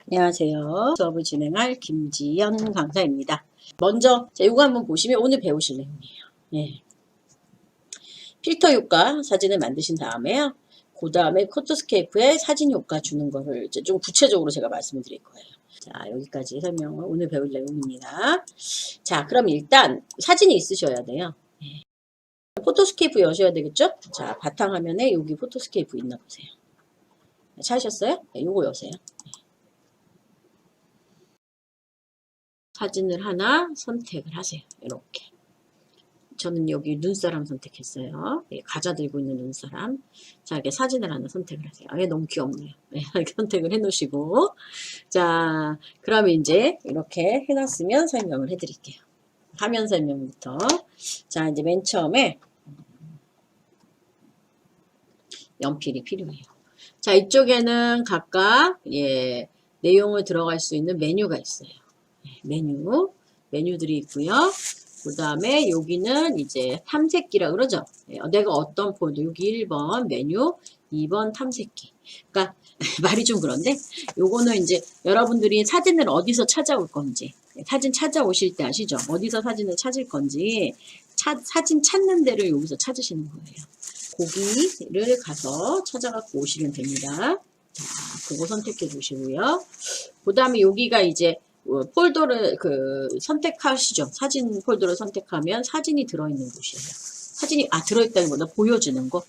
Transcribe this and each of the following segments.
안녕하세요. 수업을 진행할 김지연 강사입니다. 먼저 이거 한번 보시면 오늘 배우실 내용이에요. 예. 필터 효과 사진을 만드신 다음에요. 그 다음에 포토스케이프에 사진 효과 주는 거를 이제 좀 구체적으로 제가 말씀을 드릴 거예요. 자, 여기까지 설명을 오늘 배울 내용입니다. 자, 그럼 일단 사진이 있으셔야 돼요. 예. 포토스케이프 여셔야 되겠죠? 자, 바탕화면에 여기 포토스케이프 있나 보세요. 찾으셨어요? 네, 요거 여세요. 사진을 하나 선택을 하세요. 이렇게. 저는 여기 눈사람 선택했어요. 예, 과자 들고 있는 눈사람. 자, 이렇게 사진을 하나 선택을 하세요. 아, 너무 귀엽네요. 네, 이렇게 선택을 해 놓으시고. 자, 그러면 이제 이렇게 해놨으면 설명을 해드릴게요. 화면 설명부터. 자, 이제 맨 처음에 연필이 필요해요. 자, 이쪽에는 각각, 예, 내용을 들어갈 수 있는 메뉴가 있어요. 메뉴들이 있고요. 그 다음에 여기는 이제 탐색기라 그러죠. 내가 어떤 폴더, 여기 1번 메뉴, 2번 탐색기. 그러니까 말이 좀 그런데 요거는 이제 여러분들이 사진을 어디서 찾아올 건지, 사진 찾아오실 때 아시죠? 어디서 사진을 찾을 건지 사진 찾는 데를 여기서 찾으시는 거예요. 거기를 가서 찾아갖고 오시면 됩니다. 자, 그거 선택해 주시고요. 그 다음에 여기가 이제 폴더를 선택하시죠. 사진 폴더를 선택하면 사진이 들어있는 곳이에요. 사진이 들어있다는 거다 보여지는 거.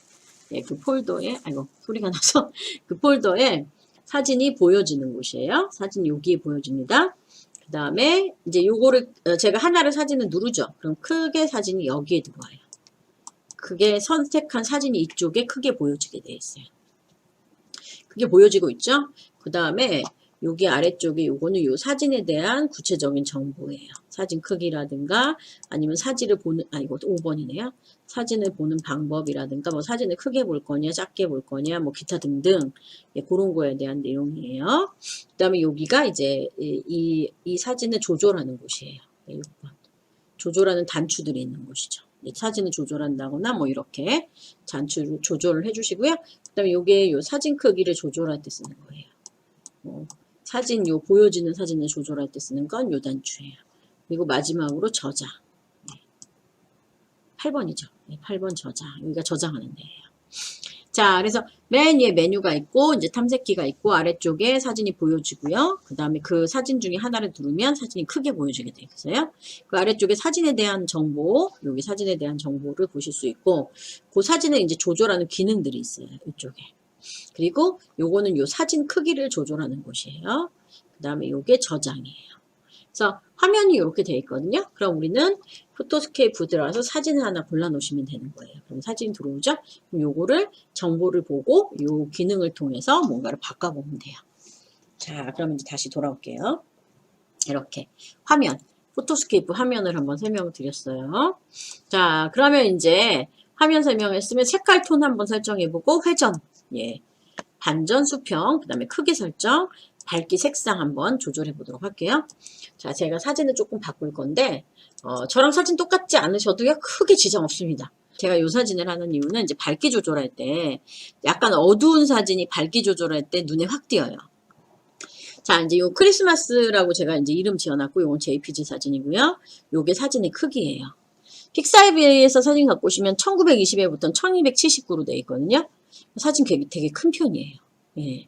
예, 그 폴더에 아이고 소리가 나서 그 폴더에 사진이 보여지는 곳이에요. 사진이 여기에 보여집니다. 그 다음에 이제 요거를 제가 하나를 사진을 누르죠. 그럼 크게 사진이 여기에 들어와요. 그게 선택한 사진이 이쪽에 크게 보여지게 돼 있어요. 그게 보여지고 있죠. 그 다음에 여기 아래쪽에 요거는 요 사진에 대한 구체적인 정보예요. 사진 크기라든가 아니면 사진을 보는 이거 5번이네요. 사진을 보는 방법이라든가 뭐 사진을 크게 볼 거냐 작게 볼 거냐 뭐 기타 등등 예, 그런 거에 대한 내용이에요. 그 다음에 여기가 이제 이 사진을 조절하는 곳이에요. 예, 6번. 조절하는 단추들이 있는 곳이죠. 사진을 조절한다거나 뭐 이렇게 조절을 해주시고요. 그 다음에 요게 요 사진 크기를 조절할 때 쓰는 거예요. 사진 보여지는 사진을 조절할 때 쓰는 건 요 단추예요. 그리고 마지막으로 저장. 8번이죠. 8번 저장. 여기가 저장하는 데예요. 자, 그래서 맨 위에 메뉴가 있고 이제 탐색기가 있고 아래쪽에 사진이 보여지고요. 그 다음에 그 사진 중에 하나를 누르면 사진이 크게 보여지게 되겠어요. 그 아래쪽에 사진에 대한 정보, 여기 사진에 대한 정보를 보실 수 있고 그 사진을 이제 조절하는 기능들이 있어요. 이쪽에. 그리고 요거는 요 사진 크기를 조절하는 곳이에요. 그 다음에 요게 저장이에요. 그래서 화면이 이렇게 되어 있거든요. 그럼 우리는 포토스케이프 들어가서 사진을 하나 골라 놓으시면 되는 거예요. 그럼 사진 들어오죠? 그럼 요거를 정보를 보고 요 기능을 통해서 뭔가를 바꿔보면 돼요. 자, 그럼 이제 다시 돌아올게요. 이렇게 화면, 포토스케이프 화면을 한번 설명을 드렸어요. 자, 그러면 이제 화면 설명했으면 색깔 톤 한번 설정해보고 회전, 예, 반전 수평, 그 다음에 크기 설정, 밝기 색상 한번 조절해 보도록 할게요. 자, 제가 사진을 조금 바꿀 건데 저랑 사진 똑같지 않으셔도요 크게 지장 없습니다. 제가 이 사진을 하는 이유는 이제 밝기 조절할 때 약간 어두운 사진이 밝기 조절할 때 눈에 확 띄어요. 자, 이제 요 크리스마스라고 제가 이제 이름 지어놨고 요건 JPG 사진이고요. 요게 사진의 크기예요. 픽사이비에서 사진 갖고 오시면 1920에부터 1279로 되어 있거든요. 사진 되게 큰 편이에요. 예.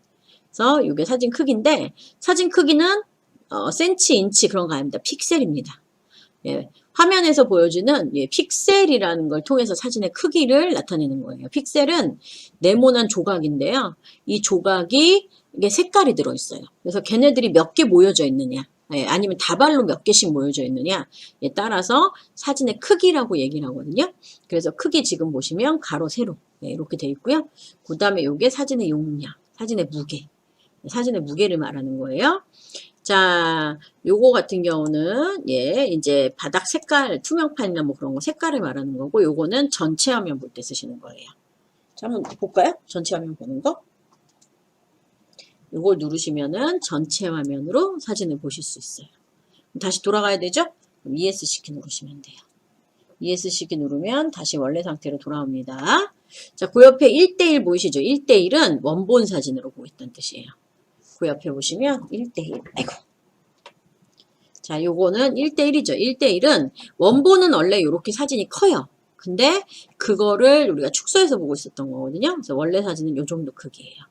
그래서 이게 사진 크기인데 사진 크기는 센치, 인치 그런 거 아닙니다. 픽셀입니다. 예. 화면에서 보여주는 예, 픽셀이라는 걸 통해서 사진의 크기를 나타내는 거예요. 픽셀은 네모난 조각인데요. 이 조각이 이게 색깔이 들어있어요. 그래서 걔네들이 몇 개 모여져 있느냐 예, 아니면 다발로 몇 개씩 모여져 있느냐에 따라서 사진의 크기라고 얘기를 하거든요. 그래서 크기 지금 보시면 가로 세로 예, 이렇게 돼 있고요. 그 다음에 이게 사진의 용량, 사진의 무게, 사진의 무게를 말하는 거예요. 자, 요거 같은 경우는 예, 이제 바닥 색깔, 투명판이나 뭐 그런 거 색깔을 말하는 거고 요거는 전체 화면 볼 때 쓰시는 거예요. 자, 한번 볼까요? 전체 화면 보는 거. 요걸 누르시면은 전체 화면으로 사진을 보실 수 있어요. 다시 돌아가야 되죠? 그럼 ESC 누르시면 돼요. ESC 누르면 다시 원래 상태로 돌아옵니다. 자, 그 옆에 1:1 보이시죠? 1:1은 원본 사진으로 보고 있다는 뜻이에요. 그 옆에 보시면 1대1. 아이고. 자, 요거는 1대1이죠. 1대1은 원본은 원래 이렇게 사진이 커요. 근데 그거를 우리가 축소해서 보고 있었던 거거든요. 그래서 원래 사진은 요 정도 크기예요.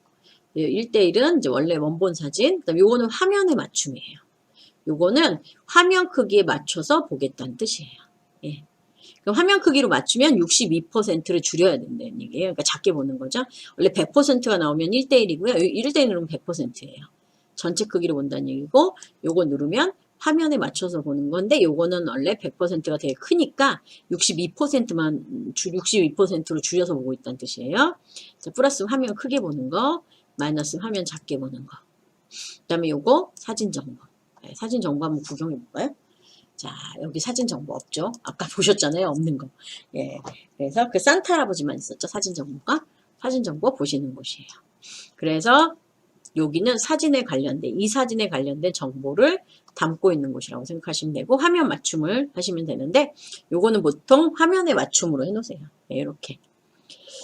1대1은 이제 원래 원본 사진. 그다음 요거는 화면의 맞춤이에요. 요거는 화면 크기에 맞춰서 보겠다는 뜻이에요. 예. 그럼 화면 크기로 맞추면 62%를 줄여야 된다는 얘기예요. 그러니까 작게 보는 거죠. 원래 100%가 나오면 1대1이고요. 1대1 누르면 100%예요. 전체 크기로 본다는 얘기고 요거 누르면 화면에 맞춰서 보는 건데 요거는 원래 100%가 되게 크니까 62%만 62%로 줄여서 보고 있다는 뜻이에요. 자, 플러스 화면 크게 보는 거, 마이너스 화면 작게 보는 거. 그다음에 요거 사진 정보. 네, 사진 정보 한번 구경해 볼까요? 자, 여기 사진 정보 없죠? 아까 보셨잖아요. 없는 거. 예. 그래서 그 산타 할아버지만 있었죠. 사진 정보가. 사진 정보 보시는 곳이에요. 그래서 여기는 사진에 관련된, 이 사진에 관련된 정보를 담고 있는 곳이라고 생각하시면 되고, 화면 맞춤을 하시면 되는데, 요거는 보통 화면에 맞춤으로 해놓으세요. 네, 이렇게.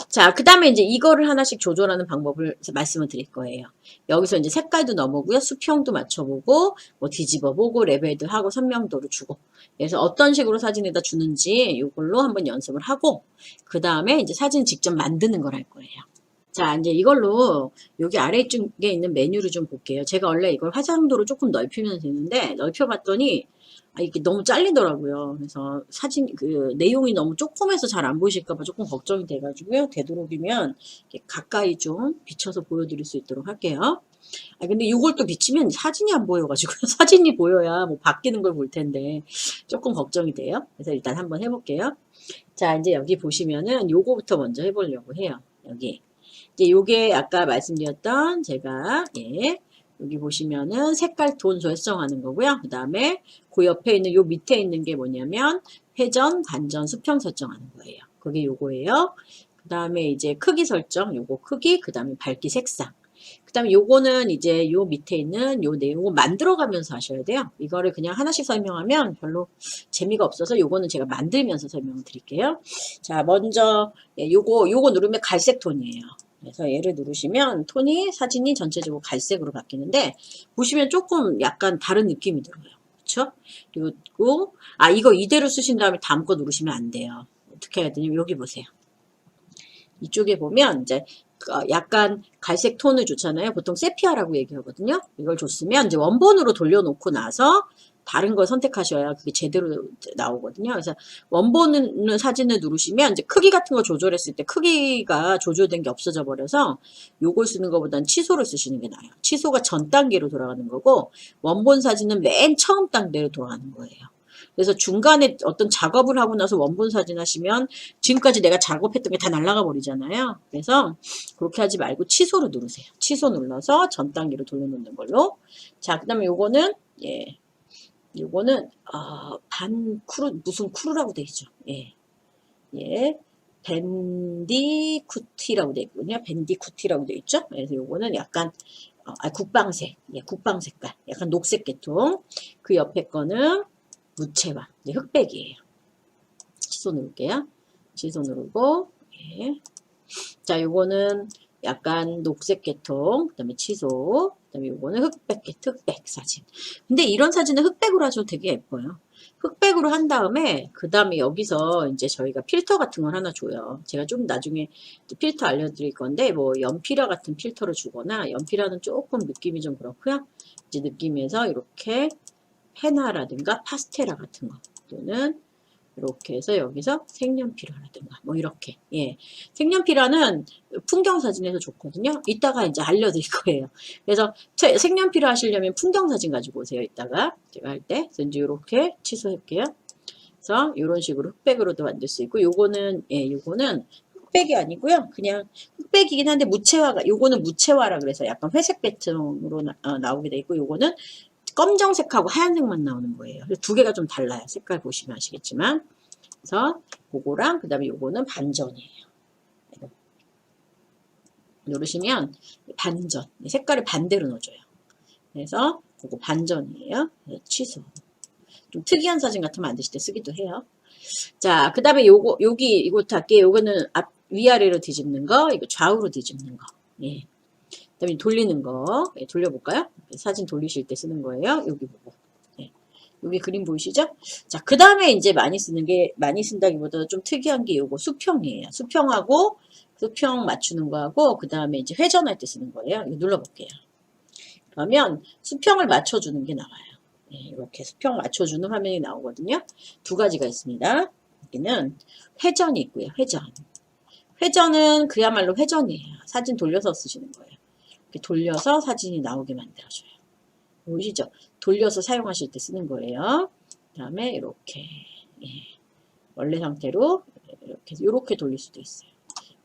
자, 그 다음에 이제 이거를 하나씩 조절하는 방법을 말씀을 드릴 거예요. 여기서 이제 색깔도 넣어보고요. 수평도 맞춰보고, 뭐 뒤집어보고, 레벨도 하고, 선명도를 주고. 그래서 어떤 식으로 사진에다 주는지 이걸로 한번 연습을 하고, 그 다음에 이제 사진 직접 만드는 걸 할 거예요. 자, 이제 이걸로 여기 아래쪽에 있는 메뉴를 좀 볼게요. 제가 원래 이걸 화장도로 조금 넓히면 되는데, 넓혀봤더니, 이게 너무 잘리더라고요. 그래서 사진, 내용이 너무 조그매서 잘 안 보이실까봐 조금 걱정이 돼가지고요. 되도록이면 가까이 좀 비춰서 보여드릴 수 있도록 할게요. 근데 이걸 또 비치면 사진이 안 보여가지고요. 사진이 보여야 뭐 바뀌는 걸 볼 텐데 조금 걱정이 돼요. 그래서 일단 한번 해볼게요. 자, 이제 여기 보시면은 요거부터 먼저 해보려고 해요. 여기. 이제 요게 아까 말씀드렸던 제가, 예. 여기 보시면은 색깔 톤 설정하는 거고요. 그 다음에 그 옆에 있는 요 밑에 있는 게 뭐냐면 회전, 반전, 수평 설정하는 거예요. 그게 요거예요. 그 다음에 이제 크기 설정, 요거 크기, 그 다음에 밝기 색상. 그 다음에 요거는 이제 요 밑에 있는 요 내용을 만들어가면서 하셔야 돼요. 이거를 그냥 하나씩 설명하면 별로 재미가 없어서 요거는 제가 만들면서 설명을 드릴게요. 자, 먼저 요거 누르면 갈색 톤이에요. 그래서 얘를 누르시면 톤이 사진이 전체적으로 갈색으로 바뀌는데 보시면 조금 약간 다른 느낌이 들어요. 그렇죠? 그리고 이거 이대로 쓰신 다음에 다음 거 누르시면 안 돼요. 어떻게 해야 되냐면 여기 보세요. 이쪽에 보면 이제 약간 갈색 톤을 줬잖아요. 보통 세피아라고 얘기하거든요. 이걸 줬으면 이제 원본으로 돌려놓고 나서 다른 걸 선택하셔야 그게 제대로 나오거든요. 그래서 원본 사진을 누르시면 이제 크기 같은 거 조절했을 때 크기가 조절된 게 없어져 버려서 요걸 쓰는 것보다는 취소를 쓰시는 게 나아요. 취소가 전 단계로 돌아가는 거고 원본 사진은 맨 처음 단계로 돌아가는 거예요. 그래서 중간에 어떤 작업을 하고 나서 원본 사진 하시면 지금까지 내가 작업했던 게 다 날아가 버리잖아요. 그래서 그렇게 하지 말고 취소를 누르세요. 취소 눌러서 전 단계로 돌려놓는 걸로. 자, 그 다음에 요거는 예. 요거는 반쿠르 무슨 쿠르라고 돼 있죠. 예. 예. 밴디쿠티라고 돼 있거든요. 밴디쿠티라고 돼 있죠. 그래서 요거는 약간 국방색. 예, 국방 색깔. 약간 녹색 계통. 그 옆에 거는 무채화. 네, 흑백이에요. 취소 누를게요. 취소 누르고 예. 자, 요거는 약간 녹색 계통, 그 다음에 취소, 그 다음에 요거는 흑백 사진. 근데 이런 사진은 흑백으로 하셔도 되게 예뻐요. 흑백으로 한 다음에, 그 다음에 여기서 이제 저희가 필터 같은 걸 하나 줘요. 제가 좀 나중에 필터 알려드릴 건데, 뭐, 연필화 같은 필터를 주거나, 연필화는 조금 느낌이 좀 그렇고요. 이제 느낌에서 이렇게 헤나라든가 파스텔라 같은 거, 또는 이렇게 해서 여기서 색연필화라든가 뭐 이렇게 예 색연필화는 풍경 사진에서 좋거든요. 이따가 이제 알려드릴 거예요. 그래서 색연필화 하시려면 풍경 사진 가지고 오세요. 이따가 제가 할 때 그래서 이제 이렇게 취소할게요. 그래서 이런 식으로 흑백으로도 만들 수 있고 요거는 예 요거는 흑백이 아니고요. 그냥 흑백이긴 한데 무채화가 요거는 무채화라 그래서 약간 회색 배트로 나오게 돼 있고 요거는 검정색하고 하얀색만 나오는 거예요. 두 개가 좀 달라요. 색깔 보시면 아시겠지만. 그래서 그거랑 그 다음에 요거는 반전이에요. 누르시면 반전. 색깔을 반대로 넣어줘요. 그래서 그거 반전이에요. 취소. 좀 특이한 사진 같은 거 만드실 때 쓰기도 해요. 자, 그 다음에 이것도 할게요. 요거는 위아래로 뒤집는 거, 이거 좌우로 뒤집는 거. 예. 그다음에 돌리는 거 돌려볼까요? 사진 돌리실 때 쓰는 거예요. 여기 보고. 여기 그림 보이시죠? 자, 그 다음에 이제 많이 쓰는 게, 많이 쓴다기보다 좀 특이한 게 요거 수평이에요. 수평하고, 수평 맞추는 거하고, 그 다음에 이제 회전할 때 쓰는 거예요. 이거 눌러볼게요. 그러면 수평을 맞춰주는 게 나와요. 이렇게 수평 맞춰주는 화면이 나오거든요. 두 가지가 있습니다. 여기는 회전이 있고요. 회전. 회전은 그야말로 회전이에요. 사진 돌려서 쓰시는 거예요. 이렇게 돌려서 사진이 나오게 만들어줘요. 보이시죠? 돌려서 사용하실 때 쓰는 거예요. 그 다음에 이렇게 원래 상태로 이렇게 돌릴 수도 있어요.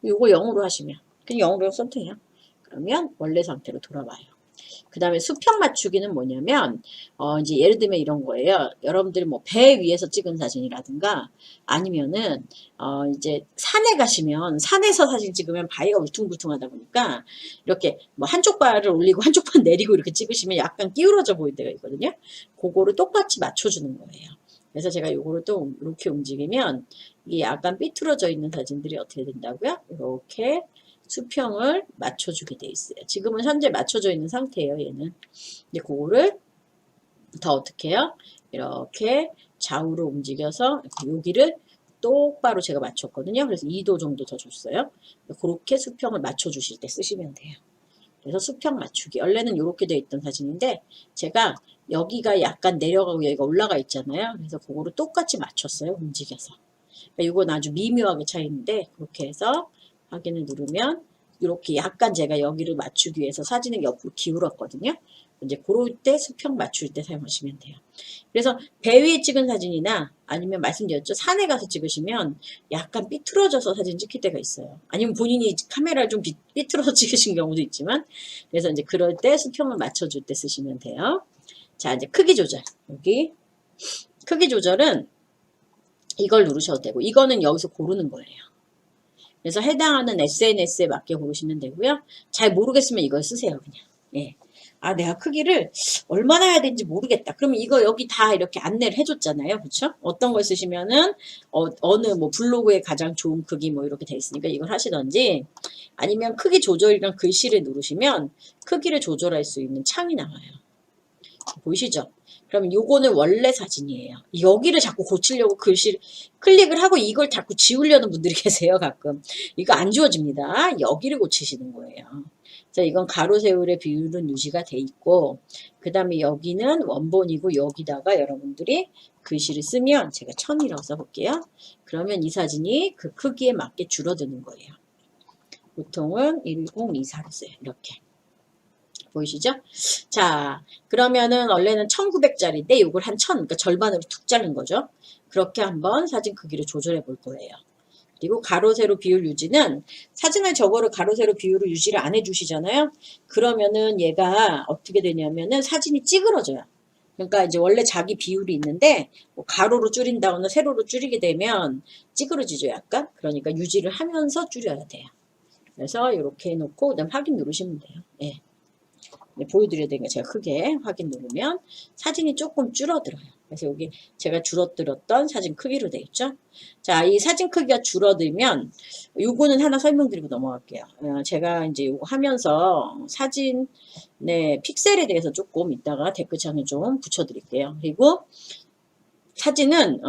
요거 0으로 하시면 그냥 0으로 선택해요. 그러면 원래 상태로 돌아와요. 그 다음에 수평 맞추기는 뭐냐면 이제 예를 들면 이런 거예요. 여러분들이 뭐 배 위에서 찍은 사진이라든가 아니면은 이제 산에 가시면 산에서 사진 찍으면 바위가 울퉁불퉁하다 보니까 이렇게 뭐 한쪽 발을 올리고 한쪽 발 내리고 이렇게 찍으시면 약간 기울어져 보일 때가 있거든요. 그거를 똑같이 맞춰주는 거예요. 그래서 제가 요거를 또 이렇게 움직이면 이게 약간 삐뚤어져 있는 사진들이 어떻게 된다고요? 이렇게 수평을 맞춰주게 돼 있어요. 지금은 현재 맞춰져 있는 상태예요, 얘는. 이제 그거를 더 어떻게 해요? 이렇게 좌우로 움직여서 여기를 똑바로 제가 맞췄거든요. 그래서 2도 정도 더 줬어요. 그렇게 수평을 맞춰주실 때 쓰시면 돼요. 그래서 수평 맞추기. 원래는 이렇게 돼 있던 사진인데 제가 여기가 약간 내려가고 여기가 올라가 있잖아요. 그래서 그거를 똑같이 맞췄어요. 움직여서. 그러니까 이건 아주 미묘하게 차이인데 그렇게 해서 확인을 누르면 이렇게 약간 제가 여기를 맞추기 위해서 사진을 옆으로 기울었거든요. 이제 그럴 때 수평 맞출 때 사용하시면 돼요. 그래서 배 위에 찍은 사진이나 아니면 말씀드렸죠. 산에 가서 찍으시면 약간 삐뚤어져서 사진 찍힐 때가 있어요. 아니면 본인이 카메라를 좀 삐뚤어서 찍으신 경우도 있지만 그래서 이제 그럴 때 수평을 맞춰줄 때 쓰시면 돼요. 자, 이제 크기 조절. 여기 크기 조절은 이걸 누르셔도 되고 이거는 여기서 고르는 거예요. 그래서 해당하는 SNS에 맞게 고르시면 되고요. 잘 모르겠으면 이걸 쓰세요. 그냥. 예. 아, 내가 크기를 얼마나 해야 되는지 모르겠다. 그러면 이거 여기 다 이렇게 안내를 해줬잖아요. 그쵸? 어떤 걸 쓰시면은 어느 뭐 블로그에 가장 좋은 크기 뭐 이렇게 돼 있으니까 이걸 하시던지 아니면 크기 조절이랑 글씨를 누르시면 크기를 조절할 수 있는 창이 나와요. 보이시죠? 그럼 요거는 원래 사진이에요. 여기를 자꾸 고치려고 글씨를 클릭을 하고 이걸 자꾸 지우려는 분들이 계세요, 가끔. 이거 안 지워집니다. 여기를 고치시는 거예요. 그래서 이건 가로 세울의 비율은 유지가 돼 있고 그 다음에 여기는 원본이고 여기다가 여러분들이 글씨를 쓰면 제가 1000이라고 써볼게요. 그러면 이 사진이 그 크기에 맞게 줄어드는 거예요. 보통은 1024로 써요. 이렇게. 보이시죠? 자, 그러면은 원래는 1900짜리인데 이걸 한 1000, 그러니까 절반으로 툭 자른 거죠. 그렇게 한번 사진 크기를 조절해 볼 거예요. 그리고 가로 세로 비율 유지는 사진을 저거를 가로 세로 비율을 유지를 안 해주시잖아요. 그러면은 얘가 어떻게 되냐면은 사진이 찌그러져요. 그러니까 이제 원래 자기 비율이 있는데 뭐 가로로 줄인다거나 세로로 줄이게 되면 찌그러지죠, 약간. 그러니까 유지를 하면서 줄여야 돼요. 그래서 이렇게 해놓고 그다음 확인 누르시면 돼요. 예. 보여드려야 되니까 제가 크게 확인 누르면 사진이 조금 줄어들어요. 그래서 여기 제가 줄어들었던 사진 크기로 되어 있죠. 자, 이 사진 크기가 줄어들면 요거는 하나 설명드리고 넘어갈게요. 제가 이제 요거 하면서 사진의 픽셀에 대해서 조금 이따가 댓글창에 좀 붙여드릴게요. 그리고 사진은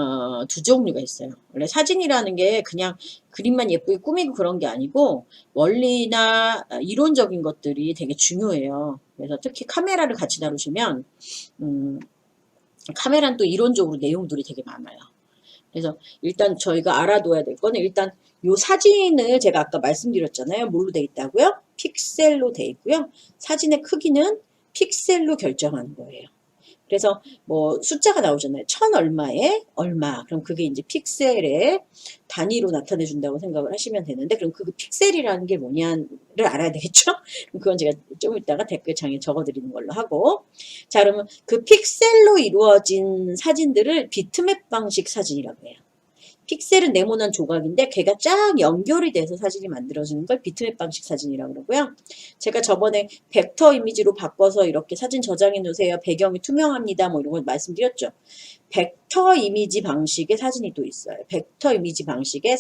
두 종류가 있어요. 원래 사진이라는 게 그냥 그림만 예쁘게 꾸미고 그런 게 아니고 원리나 이론적인 것들이 되게 중요해요. 그래서 특히 카메라를 같이 다루시면 카메라는 또 이론적으로 내용들이 되게 많아요. 그래서 일단 저희가 알아둬야 될 거는 일단 요 사진을 제가 아까 말씀드렸잖아요. 뭘로 돼 있다고요? 픽셀로 돼 있고요. 사진의 크기는 픽셀로 결정하는 거예요. 그래서 뭐 숫자가 나오잖아요. 1000 얼마에 얼마. 그럼 그게 이제 픽셀의 단위로 나타내 준다고 생각을 하시면 되는데 그럼 그 픽셀이라는 게 뭐냐를 알아야 되겠죠? 그건 제가 좀 이따가 댓글창에 적어 드리는 걸로 하고 자 그러면 그 픽셀로 이루어진 사진들을 비트맵 방식 사진이라고 해요. 픽셀은 네모난 조각인데 걔가 쫙 연결이 돼서 사진이 만들어지는 걸 비트맵 방식 사진이라고 그러고요. 제가 저번에 벡터 이미지로 바꿔서 이렇게 사진 저장해 놓으세요. 배경이 투명합니다. 뭐 이런 걸 말씀드렸죠. 벡터 이미지 방식의 사진이 또 있어요. 벡터 이미지 방식의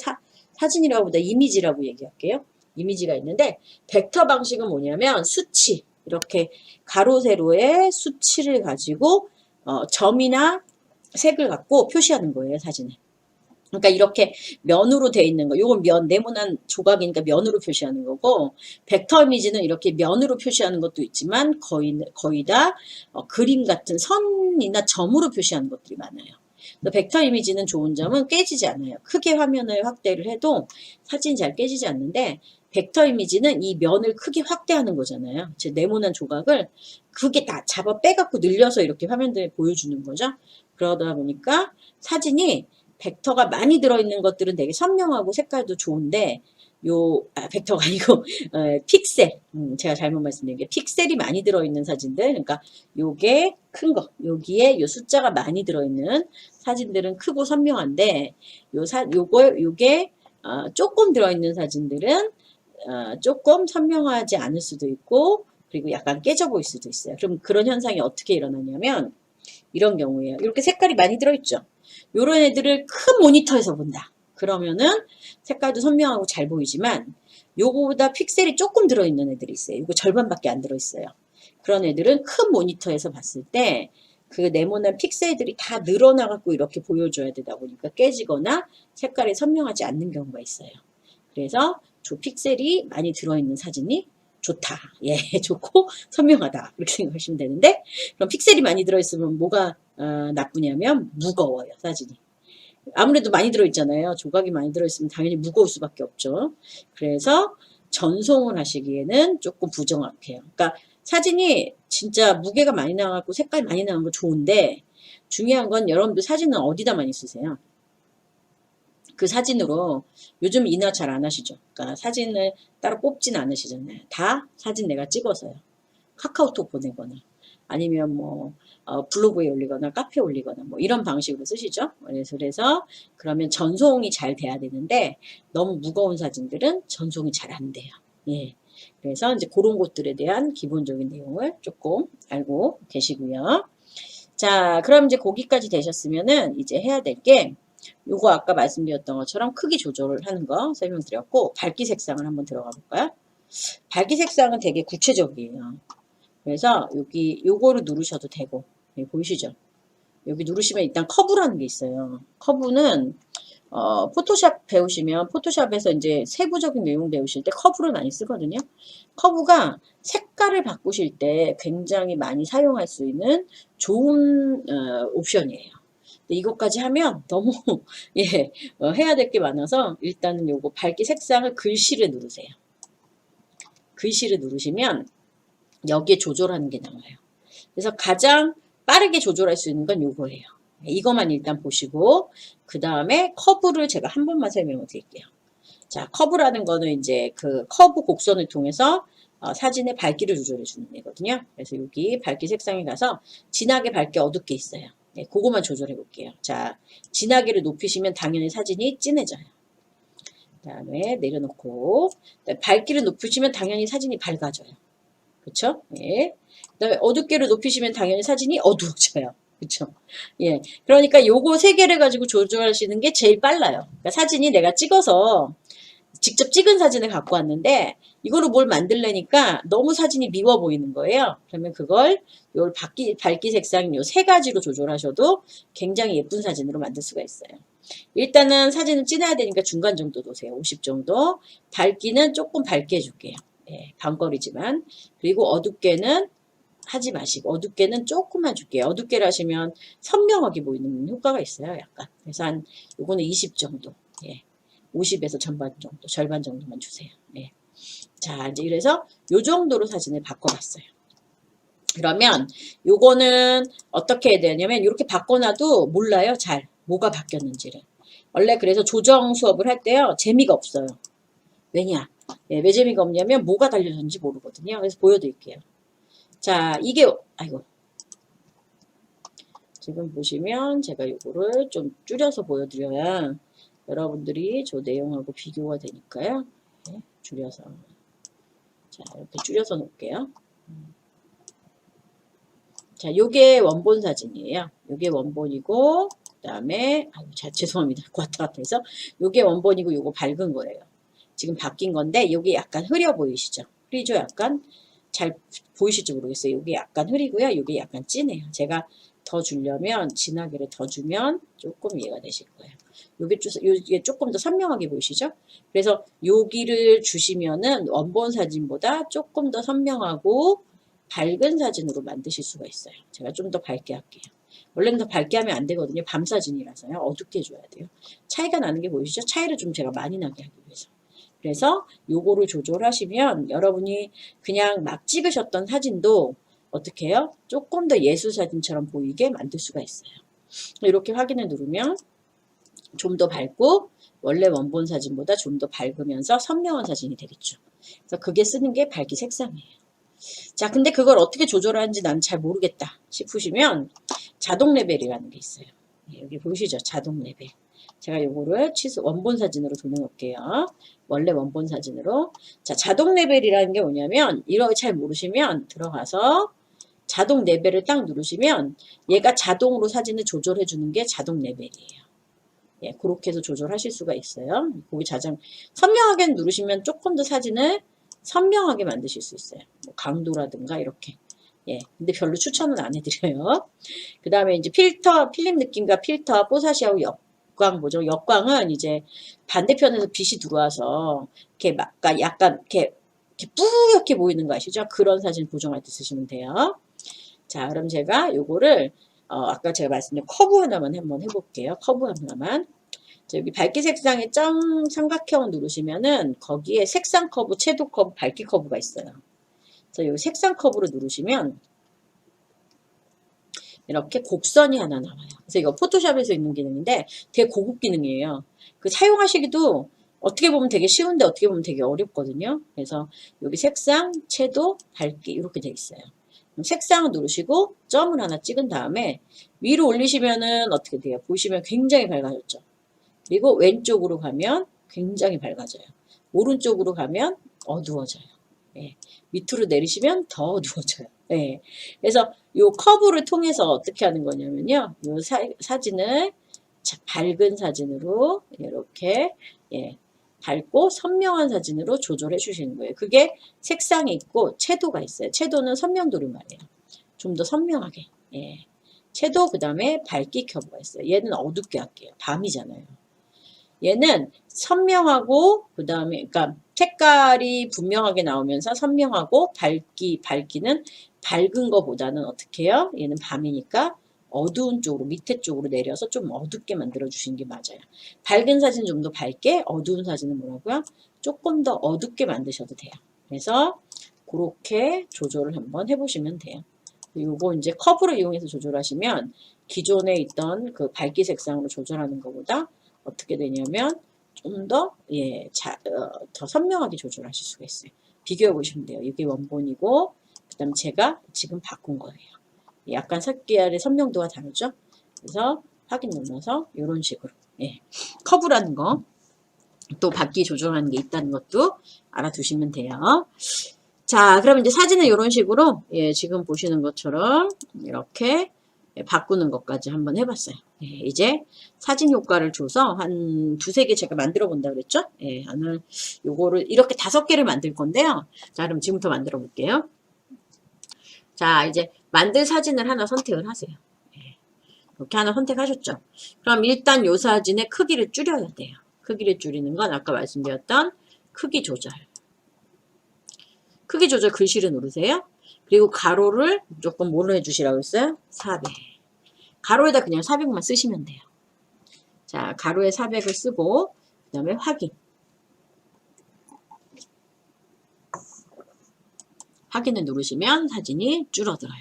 사진이라고 보다 이미지라고 얘기할게요. 이미지가 있는데 벡터 방식은 뭐냐면 수치 이렇게 가로 세로의 수치를 가지고 점이나 색을 갖고 표시하는 거예요, 사진에. 그러니까 이렇게 면으로 돼 있는 거, 요건 네모난 조각이니까 면으로 표시하는 거고, 벡터 이미지는 이렇게 면으로 표시하는 것도 있지만 거의 다 그림 같은 선이나 점으로 표시하는 것들이 많아요. 벡터 이미지는 좋은 점은 깨지지 않아요. 크게 화면을 확대를 해도 사진이 잘 깨지지 않는데, 벡터 이미지는 이 면을 크게 확대하는 거잖아요. 제 네모난 조각을 그게 다 잡아 빼갖고 늘려서 이렇게 화면들에 보여주는 거죠. 그러다 보니까 사진이 벡터가 많이 들어있는 것들은 되게 선명하고 색깔도 좋은데 벡터가 아니고 픽셀, 제가 잘못 말씀드린 게 픽셀이 많이 들어있는 사진들, 그러니까 요게 큰 거, 여기에 요 숫자가 많이 들어있는 사진들은 크고 선명한데 요게 조금 들어있는 사진들은 조금 선명하지 않을 수도 있고 그리고 약간 깨져 보일 수도 있어요. 그럼 그런 현상이 어떻게 일어나냐면 이런 경우에요. 이렇게 색깔이 많이 들어있죠. 요런 애들을 큰 모니터에서 본다. 그러면은 색깔도 선명하고 잘 보이지만 요거보다 픽셀이 조금 들어있는 애들이 있어요. 이거 절반밖에 안 들어있어요. 그런 애들은 큰 모니터에서 봤을 때 그 네모난 픽셀들이 다 늘어나갖고 이렇게 보여줘야 되다 보니까 깨지거나 색깔이 선명하지 않는 경우가 있어요. 그래서 저 픽셀이 많이 들어있는 사진이 좋다. 예, 좋고 선명하다. 그렇게 생각하시면 되는데 그럼 픽셀이 많이 들어있으면 뭐가 나쁘냐면 무거워요, 사진이. 아무래도 많이 들어있잖아요. 조각이 많이 들어있으면 당연히 무거울 수밖에 없죠. 그래서 전송을 하시기에는 조금 부정확해요. 그러니까 사진이 진짜 무게가 많이 나가고 색깔 많이 나는 거 좋은데 중요한 건 여러분들 사진은 어디다 많이 쓰세요? 그 사진으로 요즘 인화 잘 안 하시죠. 그러니까 사진을 따로 뽑진 않으시잖아요. 다 사진 내가 찍어서요. 카카오톡 보내거나 아니면 뭐 블로그에 올리거나 카페에 올리거나 뭐 이런 방식으로 쓰시죠. 그래서 그러면 전송이 잘 돼야 되는데 너무 무거운 사진들은 전송이 잘 안 돼요. 예. 그래서 이제 그런 것들에 대한 기본적인 내용을 조금 알고 계시고요. 자, 그럼 이제 거기까지 되셨으면은 이제 해야 될 게 요거 아까 말씀드렸던 것처럼 크기 조절을 하는 거 설명드렸고 밝기 색상을 한번 들어가 볼까요? 밝기 색상은 되게 구체적이에요. 그래서 여기 요거를 누르셔도 되고 여기 보이시죠? 여기 누르시면 일단 커브라는 게 있어요. 커브는 포토샵 배우시면 포토샵에서 이제 세부적인 내용 배우실 때 커브를 많이 쓰거든요. 커브가 색깔을 바꾸실 때 굉장히 많이 사용할 수 있는 좋은 옵션이에요. 이것까지 하면 너무 예 해야 될 게 많아서 일단은 요거 밝기 색상을 글씨를 누르세요. 글씨를 누르시면 여기에 조절하는 게 나와요. 그래서 가장 빠르게 조절할 수 있는 건 요거예요. 이것만 일단 보시고 그 다음에 커브를 제가 한 번만 설명을 드릴게요. 자, 커브라는 거는 이제 그 커브 곡선을 통해서 사진의 밝기를 조절해 주는 애거든요. 그래서 여기 밝기 색상에 가서 진하게 밝게 어둡게 있어요. 네, 그거만 조절해 볼게요. 자, 진하게를 높이시면 당연히 사진이 진해져요. 그 다음에 내려놓고 밝기를 높이시면 당연히 사진이 밝아져요. 그쵸? 예. 그 다음에 어둡게를 높이시면 당연히 사진이 어두워져요. 그쵸? 예. 그러니까 요거 세 개를 가지고 조절하시는 게 제일 빨라요. 그러니까 사진이 내가 찍어서 직접 찍은 사진을 갖고 왔는데 이거로 뭘 만들려니까 너무 사진이 미워 보이는 거예요. 그러면 그걸 요 밝기 색상 요 세 가지로 조절하셔도 굉장히 예쁜 사진으로 만들 수가 있어요. 일단은 사진은 진해야 되니까 중간 정도 놓으세요. 50 정도. 밝기는 조금 밝게 해줄게요. 예, 반거리지만. 그리고 어둡게는 하지 마시고 어둡게는 조금만 줄게요. 어둡게를 하시면 선명하게 보이는 효과가 있어요. 약간. 그래서 한 요거는 20 정도. 예. 50에서 절반 정도만 주세요. 예. 자, 이제 이래서 요 정도로 사진을 바꿔봤어요. 그러면 요거는 어떻게 해야 되냐면 이렇게 바꿔놔도 몰라요. 잘. 뭐가 바뀌었는지를. 원래 그래서 조정 수업을 할 때요. 재미가 없어요. 왜냐? 예, 왜 재미가 없냐면 뭐가 달려졌는지 모르거든요. 그래서 보여드릴게요. 자, 이게 아이고 지금 보시면 제가 요거를 좀 줄여서 보여드려야 여러분들이 저 내용하고 비교가 되니까요. 네, 줄여서. 자, 이렇게 줄여서 놓을게요. 자, 요게 원본 사진이에요. 요게 원본이고, 그 다음에, 죄송합니다. 왔다 갔다 해서. 요게 원본이고, 요거 밝은 거예요. 지금 바뀐 건데 여기 약간 흐려 보이시죠? 흐리죠? 약간 잘 보이실지 모르겠어요. 여기 약간 흐리고요. 여기 약간 진해요. 제가 더 주려면 진하게를 더 주면 조금 이해가 되실 거예요. 요게 조금 더 선명하게 보이시죠? 그래서 여기를 주시면은 원본 사진보다 조금 더 선명하고 밝은 사진으로 만드실 수가 있어요. 제가 좀 더 밝게 할게요. 원래는 더 밝게 하면 안 되거든요. 밤 사진이라서요. 어둡게 해줘야 돼요. 차이가 나는 게 보이시죠? 차이를 좀 제가 많이 나게 하기 위해서. 그래서 요거를 조절하시면 여러분이 그냥 막 찍으셨던 사진도 어떻게 해요? 조금 더 예술 사진처럼 보이게 만들 수가 있어요. 이렇게 확인을 누르면 좀 더 밝고 원래 원본 사진보다 좀 더 밝으면서 선명한 사진이 되겠죠. 그래서 그게 쓰는 게 밝기 색상이에요. 자, 근데 그걸 어떻게 조절하는지 난 잘 모르겠다 싶으시면 자동 레벨이라는 게 있어요. 여기 보이시죠? 자동 레벨. 제가 요거를 원본 사진으로 돌려놓을게요. 원래 원본 사진으로. 자, 자동 레벨이라는 게 뭐냐면 이거 잘 모르시면 들어가서 자동 레벨을 딱 누르시면 얘가 자동으로 사진을 조절해 주는 게 자동 레벨이에요. 예, 그렇게 해서 조절하실 수가 있어요. 거기 선명하게 누르시면 조금 더 사진을 선명하게 만드실 수 있어요. 뭐 강도라든가 이렇게. 예, 근데 별로 추천은 안 해드려요. 그 다음에 이제 필름 느낌과 필터, 뽀사시하고 역광 보죠. 역광은 이제 반대편에서 빛이 들어와서 이렇게 막 약간 이렇게 뿌옇게 보이는 거 아시죠? 그런 사진 보정할 때 쓰시면 돼요. 자, 그럼 제가 요거를 아까 제가 말씀드린 커브 하나만 한번 해볼게요. 커브 하나만. 자, 여기 밝기 색상의 점 삼각형 누르시면은 거기에 색상 커브, 채도 커브, 밝기 커브가 있어요. 그래서 여기 색상 커브를 누르시면 이렇게 곡선이 하나 나와요. 그래서 이거 포토샵에서 있는 기능인데 되게 고급 기능이에요. 그 사용하시기도 어떻게 보면 되게 쉬운데 어떻게 보면 되게 어렵거든요. 그래서 여기 색상, 채도, 밝기 이렇게 돼 있어요. 색상을 누르시고 점을 하나 찍은 다음에 위로 올리시면은 어떻게 돼요? 보시면 굉장히 밝아졌죠. 그리고 왼쪽으로 가면 굉장히 밝아져요. 오른쪽으로 가면 어두워져요. 예. 밑으로 내리시면 더 어두워져요. 예. 그래서 이 커브를 통해서 어떻게 하는 거냐면요. 이 사진을 밝은 사진으로 이렇게 예, 밝고 선명한 사진으로 조절해 주시는 거예요. 그게 색상이 있고 채도가 있어요. 채도는 선명도를 말해요. 좀 더 선명하게. 예. 채도 그 다음에 밝기 커브가 있어요. 얘는 어둡게 할게요. 밤이잖아요. 얘는 선명하고 그 다음에 그러니까 색깔이 분명하게 나오면서 선명하고 밝기는 밝은 거보다는 어떻게 해요? 얘는 밤이니까 어두운 쪽으로 밑에 쪽으로 내려서 좀 어둡게 만들어 주시는 게 맞아요. 밝은 사진 좀 더 밝게, 어두운 사진은 뭐라고요? 조금 더 어둡게 만드셔도 돼요. 그래서 그렇게 조절을 한번 해보시면 돼요. 요거 이제 커브를 이용해서 조절하시면 기존에 있던 그 밝기 색상으로 조절하는 것보다 어떻게 되냐면 좀 더 더 선명하게 조절하실 수가 있어요. 비교해 보시면 돼요. 이게 원본이고 그 다음 제가 지금 바꾼 거예요. 약간 색깔의 선명도가 다르죠. 그래서 확인 눌러서 이런 식으로 커브라는 거 또 밝기 조절하는 게 있다는 것도 알아두시면 돼요. 자, 그럼 이제 사진은 이런 식으로 지금 보시는 것처럼 이렇게 바꾸는 것까지 한번 해봤어요. 이제 사진 효과를 줘서 한 두세 개 제가 만들어 본다 그랬죠? 오늘 요거를 이렇게 5개를 만들 건데요. 자, 그럼 지금부터 만들어 볼게요. 자, 이제 만들 사진을 하나 선택을 하세요. 이렇게 하나 선택하셨죠? 그럼 일단 요 사진의 크기를 줄여야 돼요. 크기를 줄이는 건 아까 말씀드렸던 크기 조절. 크기 조절 글씨를 누르세요. 그리고 가로를 무조건 뭐로 해주시라고 했어요? 400. 가로에다 그냥 400만 쓰시면 돼요. 자, 가로에 400을 쓰고 그 다음에 확인. 확인을 누르시면 사진이 줄어들어요.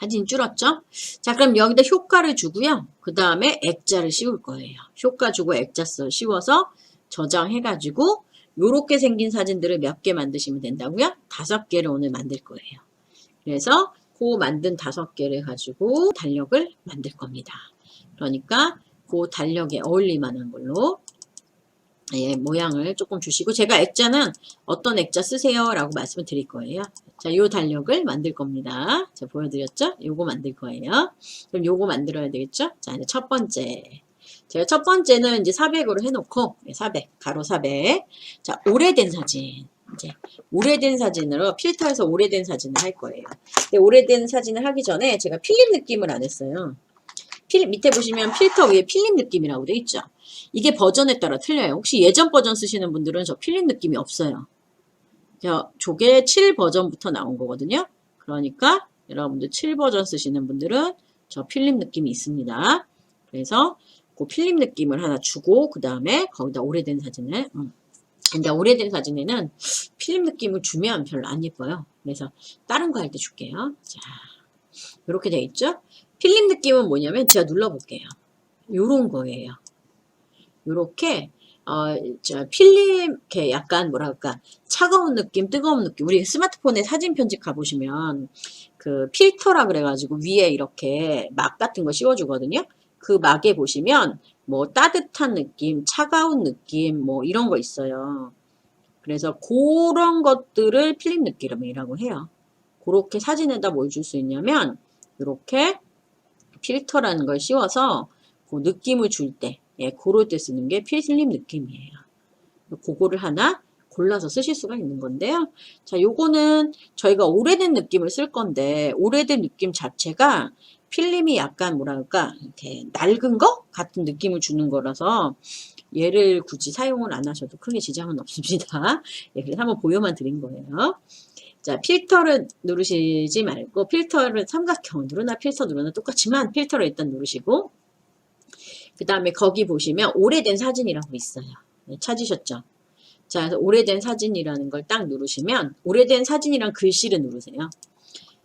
사진이 줄었죠? 자, 그럼 여기다 효과를 주고요. 그 다음에 액자를 씌울 거예요. 효과 주고 액자 씌워서 저장해가지고 요렇게 생긴 사진들을 몇 개 만드시면 된다고요? 5개를 오늘 만들 거예요. 그래서 그 만든 5개를 가지고 달력을 만들 겁니다. 그러니까 그 달력에 어울릴 만한 걸로 모양을 조금 주시고 제가 액자는 어떤 액자 쓰세요 라고 말씀을 드릴 거예요. 자, 요 달력을 만들 겁니다. 자, 보여드렸죠? 요거 만들 거예요. 그럼 요거 만들어야 되겠죠? 자, 이제 첫 번째 제가 첫 번째는 이제 400으로 해놓고, 400, 가로 400. 자, 오래된 사진. 이제, 오래된 사진으로 필터에서 오래된 사진을 할 거예요. 근데 오래된 사진을 하기 전에 제가 필름 느낌을 안 했어요. 밑에 보시면 필터 위에 필름 느낌이라고 돼 있죠. 이게 버전에 따라 틀려요. 혹시 예전 버전 쓰시는 분들은 저 필름 느낌이 없어요. 저게 7 버전부터 나온 거거든요. 그러니까 여러분들 7 버전 쓰시는 분들은 저 필름 느낌이 있습니다. 그래서 그 필름 느낌을 하나 주고 그 다음에 거기다 오래된 사진을 근데 오래된 사진에는 필름 느낌을 주면 별로 안 예뻐요. 그래서 다른 거 할 때 줄게요. 자, 이렇게 돼 있죠. 필름 느낌은 뭐냐면 제가 눌러볼게요. 요런 거예요. 요렇게 필름 이렇게 약간 뭐랄까 차가운 느낌, 뜨거운 느낌. 우리 스마트폰에 사진 편집 가보시면 그 필터라 그래가지고 위에 이렇게 막 같은 거 씌워주거든요. 그 막에 보시면 뭐 따뜻한 느낌, 차가운 느낌 뭐 이런 거 있어요. 그래서 그런 것들을 필름 느낌이라고 해요. 그렇게 사진에다 뭘 줄 수 있냐면 이렇게 필터라는 걸 씌워서 그 느낌을 줄 때, 그럴 때 쓰는 게 필름 느낌이에요. 그거를 하나 골라서 쓰실 수가 있는 건데요. 자, 요거는 저희가 오래된 느낌을 쓸 건데, 오래된 느낌 자체가 필름이 약간 뭐랄까, 이렇게 낡은 거? 같은 느낌을 주는 거라서, 얘를 굳이 사용을 안 하셔도 크게 지장은 없습니다. 그래서 한번 보여만 드린 거예요. 자, 필터를 누르시지 말고, 필터를 삼각형 누르나 필터 누르나 똑같지만, 필터를 일단 누르시고, 그 다음에 거기 보시면 오래된 사진이라고 있어요. 찾으셨죠? 자, 그래서 오래된 사진이라는 걸 딱 누르시면, 오래된 사진이란 글씨를 누르세요.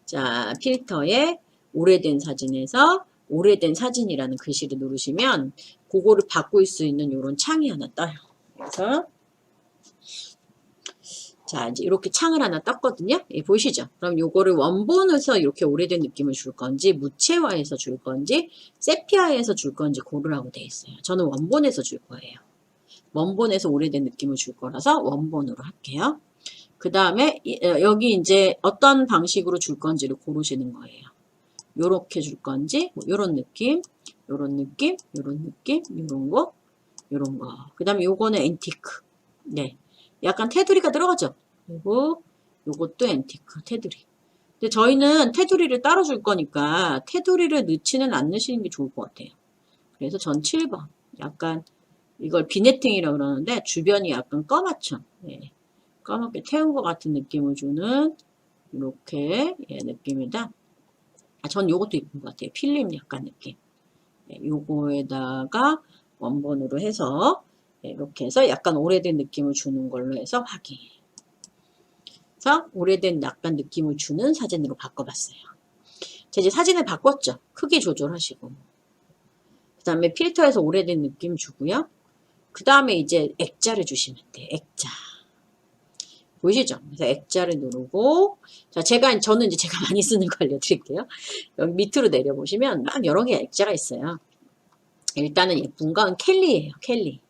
자, 필터에 오래된 사진에서 오래된 사진이라는 글씨를 누르시면, 그거를 바꿀 수 있는 이런 창이 하나 떠요. 그래서, 자, 이제 이렇게 창을 하나 떴거든요. 보이시죠? 그럼 요거를 원본에서 이렇게 오래된 느낌을 줄 건지, 무채화에서 줄 건지, 세피아에서 줄 건지 고르라고 돼 있어요. 저는 원본에서 줄 거예요. 원본에서 오래된 느낌을 줄 거라서 원본으로 할게요. 그 다음에 여기 이제 어떤 방식으로 줄 건지를 고르시는 거예요. 요렇게 줄 건지, 뭐 요런 느낌, 요런 느낌, 요런 느낌, 요런 거, 요런 거. 그 다음에 요거는 앤티크. 네. 약간 테두리가 들어가죠. 그리고 요것도 앤티크, 테두리. 근데 저희는 테두리를 따로 줄 거니까 테두리를 넣지는 않으시는 게 좋을 것 같아요. 그래서 전 7번. 약간 이걸 비네팅이라고 그러는데 주변이 약간 꺼맣죠. 네. 까맣게 태운 것 같은 느낌을 주는 이렇게 느낌이다. 전 요것도 이쁜 것 같아요. 필름 약간 느낌. 요거에다가 원본으로 해서 이렇게 해서 약간 오래된 느낌을 주는 걸로 해서 확인. 그래서 오래된 약간 느낌을 주는 사진으로 바꿔봤어요. 자, 이제 사진을 바꿨죠. 크기 조절하시고. 그 다음에 필터에서 오래된 느낌 주고요. 그 다음에 이제 액자를 주시면 돼요. 액자. 보이시죠? 그래서 액자를 누르고, 자, 저는 이제 제가 많이 쓰는 거 알려드릴게요. 여기 밑으로 내려보시면 막 여러 개 액자가 있어요. 일단은 예쁜 건 켈리예요. 켈리.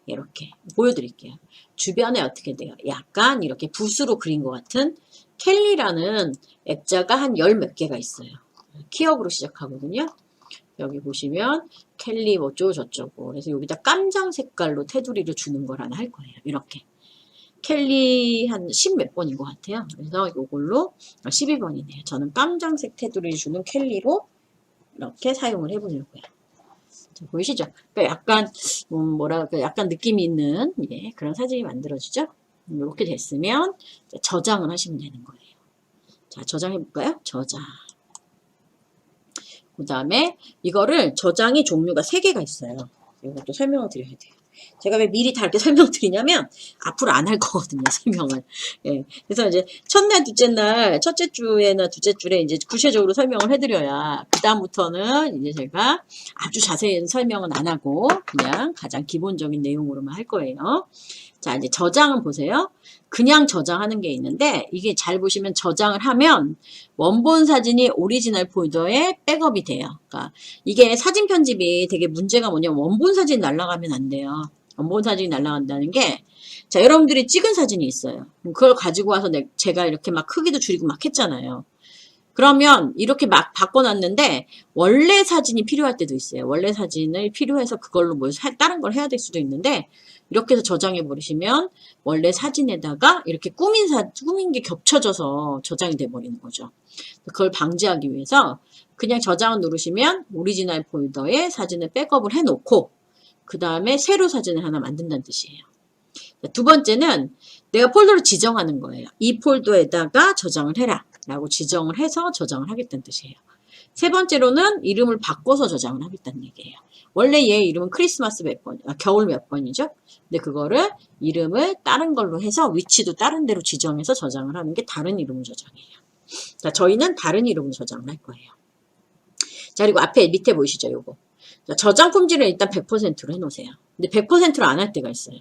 이렇게 보여드릴게요. 주변에 어떻게 돼요? 약간 이렇게 붓으로 그린 것 같은 켈리라는 액자가 한 열 몇 개가 있어요. 키역으로 시작하거든요. 여기 보시면 켈리 뭐쩌고 저쩌고. 그래서 여기다 깜장 색깔로 테두리를 주는 걸 하나 할 거예요. 이렇게. 켈리 한 10 몇 번인 것 같아요. 그래서 이걸로 12번이네요. 저는 깜장색 테두리를 주는 켈리로 이렇게 사용을 해보려고요. 자, 보이시죠? 그러니까 약간 뭐랄까 약간 느낌이 있는 그런 사진이 만들어지죠. 이렇게 됐으면 저장을 하시면 되는 거예요. 자, 저장해 볼까요? 저장. 그 다음에 이거를 저장이 종류가 3개가 있어요. 이것도 설명을 드려야 돼요. 제가 왜 미리 다 이렇게 설명드리냐면 앞으로 안 할 거거든요, 설명을. 그래서 이제 첫날, 둘째 날, 첫째 주에나 둘째 주에 이제 구체적으로 설명을 해드려야 그 다음부터는 이제 제가 아주 자세한 설명은 안 하고 그냥 가장 기본적인 내용으로만 할 거예요. 자, 이제 저장은 보세요. 그냥 저장하는 게 있는데 이게 잘 보시면 저장을 하면 원본 사진이 오리지널 폴더에 백업이 돼요. 그러니까 이게 사진 편집이 되게 문제가 뭐냐면 원본 사진이 날아가면 안 돼요. 원본 사진이 날아간다는 게 자, 여러분들이 찍은 사진이 있어요. 그걸 가지고 와서 제가 이렇게 막 크기도 줄이고 막 했잖아요. 그러면 이렇게 막 바꿔놨는데 원래 사진이 필요할 때도 있어요. 원래 사진을 필요해서 그걸로 뭐 다른 걸 해야 될 수도 있는데 이렇게 해서 저장해 버리시면 원래 사진에다가 이렇게 꾸민 게 겹쳐져서 저장이 돼 버리는 거죠. 그걸 방지하기 위해서 그냥 저장을 누르시면 오리지널 폴더에 사진을 백업을 해놓고 그 다음에 새로 사진을 하나 만든다는 뜻이에요. 두 번째는 내가 폴더를 지정하는 거예요. 이 폴더에다가 저장을 해라 라고 지정을 해서 저장을 하겠다는 뜻이에요. 세 번째로는 이름을 바꿔서 저장을 하겠다는 얘기예요. 원래 얘 이름은 크리스마스 몇 번, 겨울 몇 번이죠? 근데 그거를 이름을 다른 걸로 해서 위치도 다른 데로 지정해서 저장을 하는 게 다른 이름을 저장해요. 자, 저희는 다른 이름으로 저장을 할 거예요. 자, 그리고 앞에 밑에 보이시죠? 요거. 자, 저장 품질을 일단 100%로 해놓으세요. 근데 100%로 안 할 때가 있어요.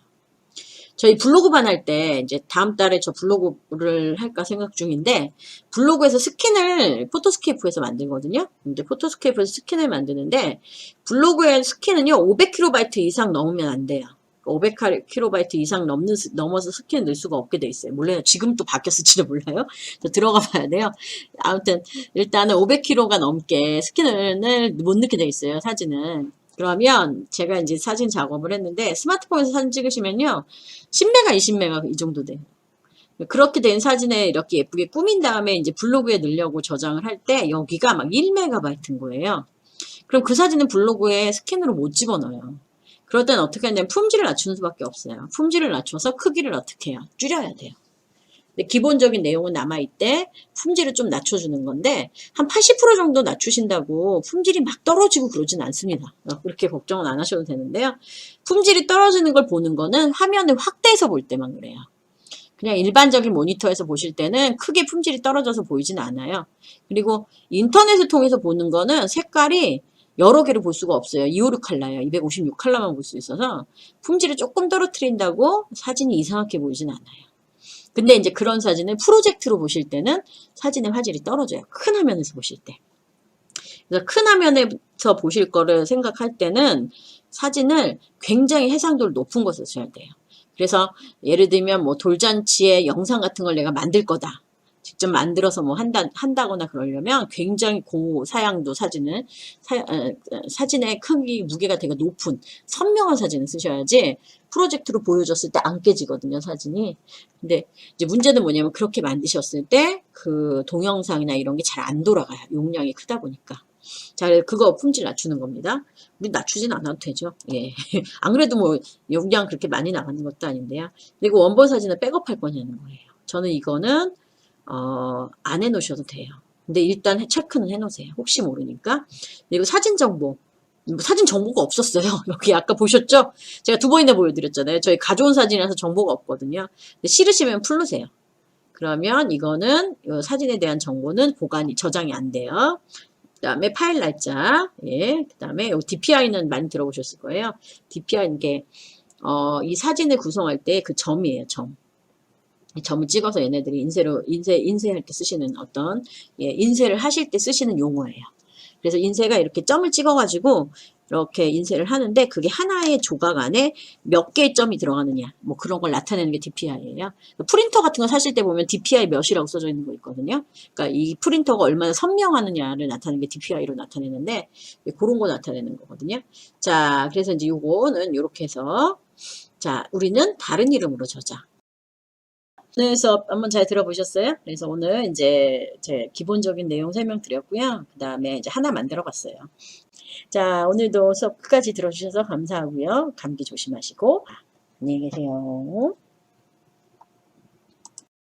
저희 블로그반 할 때 이제 다음 달에 저 블로그를 할까 생각 중인데 블로그에서 스킨을 포토스케이프에서 만들거든요. 이제 포토스케이프에서 스킨을 만드는데 블로그의 스킨은요 500KB 이상 넘으면 안 돼요. 500KB 이상 넘어서 스킨 넣을 수가 없게 돼 있어요. 몰라요. 지금 또 바뀌었을지도 몰라요. 들어가 봐야 돼요. 아무튼 일단은 500kg가 넘게 스킨을 못 넣게 돼 있어요. 사진은. 그러면 제가 이제 사진 작업을 했는데 스마트폰에서 사진 찍으시면요 10메가 20메가 이 정도 돼요. 그렇게 된 사진에 이렇게 예쁘게 꾸민 다음에 이제 블로그에 넣으려고 저장을 할 때 여기가 막 1메가바이트인 거예요. 그럼 그 사진은 블로그에 스캔으로 못 집어넣어요. 그럴 땐 어떻게 하냐면 품질을 낮추는 수밖에 없어요. 품질을 낮춰서 크기를 어떻게 해요? 줄여야 돼요. 근데 기본적인 내용은 남아있대 품질을 좀 낮춰주는 건데 한 80% 정도 낮추신다고 품질이 막 떨어지고 그러진 않습니다. 그렇게 걱정은 안 하셔도 되는데요. 품질이 떨어지는 걸 보는 거는 화면을 확대해서 볼 때만 그래요. 그냥 일반적인 모니터에서 보실 때는 크게 품질이 떨어져서 보이진 않아요. 그리고 인터넷을 통해서 보는 거는 색깔이 여러 개를 볼 수가 없어요. 256 컬러예요. 256 컬러만 볼 수 있어서 품질을 조금 떨어뜨린다고 사진이 이상하게 보이진 않아요. 근데 이제 그런 사진을 프로젝트로 보실 때는 사진의 화질이 떨어져요. 큰 화면에서 보실 때. 그래서 큰 화면에서 보실 거를 생각할 때는 사진을 굉장히 해상도를 높은 것으로 써야 돼요. 그래서 예를 들면 뭐 돌잔치의 영상 같은 걸 내가 만들 거다. 직접 만들어서 뭐 한다거나 그러려면 굉장히 고사양도 사진의 크기, 무게가 되게 높은 선명한 사진을 쓰셔야지 프로젝트로 보여줬을 때 안 깨지거든요, 사진이. 근데 이제 문제는 뭐냐면 그렇게 만드셨을 때 그 동영상이나 이런 게 잘 안 돌아가요. 용량이 크다 보니까. 자, 그거 품질 낮추는 겁니다. 우리 낮추진 않아도 되죠. 예. 안 그래도 뭐 용량 그렇게 많이 나가는 것도 아닌데요. 그리고 원본 사진을 백업할 거냐는 거예요. 저는 이거는 안 해놓으셔도 돼요. 근데 일단 체크는 해놓으세요. 혹시 모르니까. 그리고 사진 정보. 사진 정보가 없었어요. 여기 아까 보셨죠? 제가 2번이나 보여드렸잖아요. 저희 가져온 사진이라서 정보가 없거든요. 근데 싫으시면 풀르세요. 그러면 이거는 사진에 대한 정보는 저장이 안 돼요. 그 다음에 파일 날짜, 예, 그 다음에 DPI는 많이 들어보셨을 거예요. DPI는 게, 이 사진을 구성할 때 그 점이에요, 점. 이 점을 찍어서 얘네들이 인쇄할 때 쓰시는 예, 인쇄를 하실 때 쓰시는 용어예요. 그래서 인쇄가 이렇게 점을 찍어가지고, 이렇게 인쇄를 하는데, 그게 하나의 조각 안에 몇 개의 점이 들어가느냐, 뭐 그런 걸 나타내는 게 DPI예요. 프린터 같은 거 사실 때 보면 DPI 몇이라고 써져 있는 거 있거든요. 그러니까 이 프린터가 얼마나 선명하느냐를 나타내는 게 DPI로 나타내는데, 그런 거 나타내는 거거든요. 자, 그래서 이제 요거는 이렇게 해서, 자, 우리는 다른 이름으로 저장. 오늘 수업 한번 잘 들어보셨어요? 그래서 오늘 이제 제 기본적인 내용 설명드렸고요. 그 다음에 이제 하나 만들어 봤어요. 자, 오늘도 수업 끝까지 들어주셔서 감사하고요. 감기 조심하시고 안녕히 계세요.